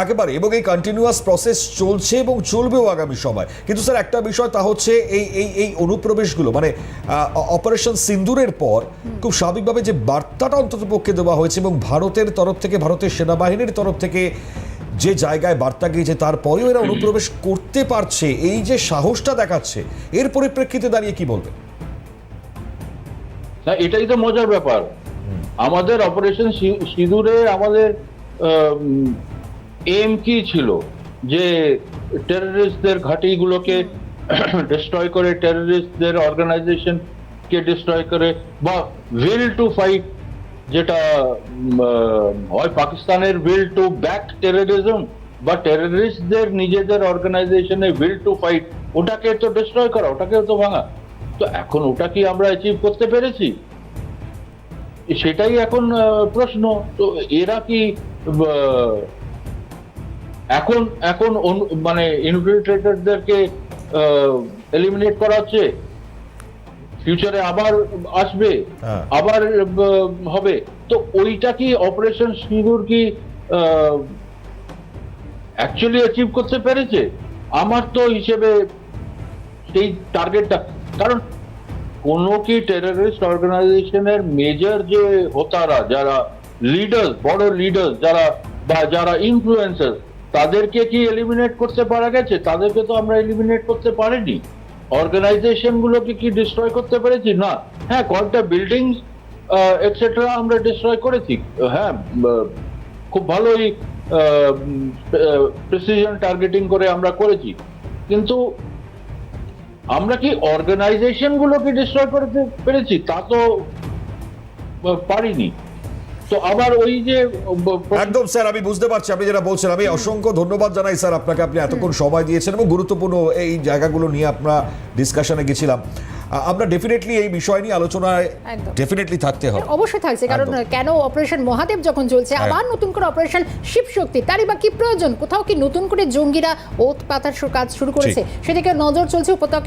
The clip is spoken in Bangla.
একেবারে, এবং এই কন্টিনিউয়াস প্রসেস চলছে এবং চলবেও আগামী সময়। কিন্তু স্যার একটা বিষয়, তা হচ্ছে এই এই এই অনুপ্রবেশগুলো মানে অপারেশন সিন্দুরের পর খুব স্বাভাবিকভাবে যে বার্তাটা অন্ততপক্ষে দেওয়া হয়েছে এবং ভারতের তরফ থেকে, ভারতের সেনাবাহিনীর তরফ থেকে যে জায়গায় বার্তা গিয়েছে, তারপরেও এরা অনুপ্রবেশ করতে পারছে, এই যে সাহসটা দেখাচ্ছে, এর পরিপ্রেক্ষিতে দাঁড়িয়ে কি বলবেন? না, এটাই তো মজার ব্যাপার। আমাদের অপারেশন সিঁদুরে আমাদের এম কি ছিল, যে টেররিস্টদের ঘাঁটিগুলোকে ডিস্ট্রয় করে, টেররিস্টদের অর্গানাইজেশনকে ডিস্ট্রয় করে, বা উইল টু ফাইট, যেটা হয় পাকিস্তানের উইল টু ব্যাক টেররিজম, বা টেররিস্টদের নিজেদের অর্গানাইজেশনে উইল টু ফাইট, ওটাকে তো ডিস্ট্রয় করা, ওটাকে তো ভাঙা। তো এখন ওটা কি আমরা অ্যাচিভ করতে পেরেছি? সেটাই এখন প্রশ্ন। তো এরা কি এখন এখন মানে ইনফিল্ট্রেটরদেরকে এলিমিনেট করা হচ্ছে, ফিউচারে আবার আসবে, আবার হবে। তো ওইটা কি অপারেশন সিঁদুর কি অ্যাকচুয়ালি অ্যাচিভ করতে পেরেছে? আমার তো হিসেবে সেই টার্গেটটা, কারণ কোন কি টেররিস্ট অর্গানাইজেশনের মেজর যে হোতারা, যারা লিডার্স, বড় লিডার্স যারা, বা যারা ইনফ্লুয়েন্সার, তাদেরকে কি এলিমিনেট করতে পারা গেছে? তাদেরকে তো আমরা এলিমিনেট করতে পারিনি। অর্গানাইজেশন গুলোকে কি ডিস্ট্রয় করতে পেরেছি? না। হ্যাঁ, কয়েকটা বিল্ডিং এটসেট্রা আমরা ডিস্ট্রয় করেছি, হ্যাঁ, খুব ভালোই প্রিসিশন টার্গেটিং করে আমরা করেছি, কিন্তু আমরা কি অর্গানাইজেশন গুলোকে ডিস্ট্রয় করতে পেরেছি? তা তো পারিনি। তো আবার ওই যে একদম স্যার, আমি বুঝতে পারছি আপনি যেটা বলছেন। আমি অসংখ্য ধন্যবাদ জানাই স্যার আপনাকে, আপনি এতক্ষণ সময় দিয়েছেন এবং গুরুত্বপূর্ণ এই জায়গাগুলো নিয়ে আমরা ডিসকাশনে গেছিলাম। আমরা ডেফিনেটলি এই বিষয় নিয়ে আলোচনায় ডেফিনেটলি থাকতে হবে, অবশ্যই থাকছে, কারণ কেন অপারেশন মহাদেব যখন চলছে, আবার নতুন করে অপারেশন শিবশক্তি, তারই বা কি প্রয়োজন? কোথাও কি নতুন করে জঙ্গিরা ওত পাতার কাজ শুরু করেছে? সেদিকে নজর চলছে উপত্যকায়।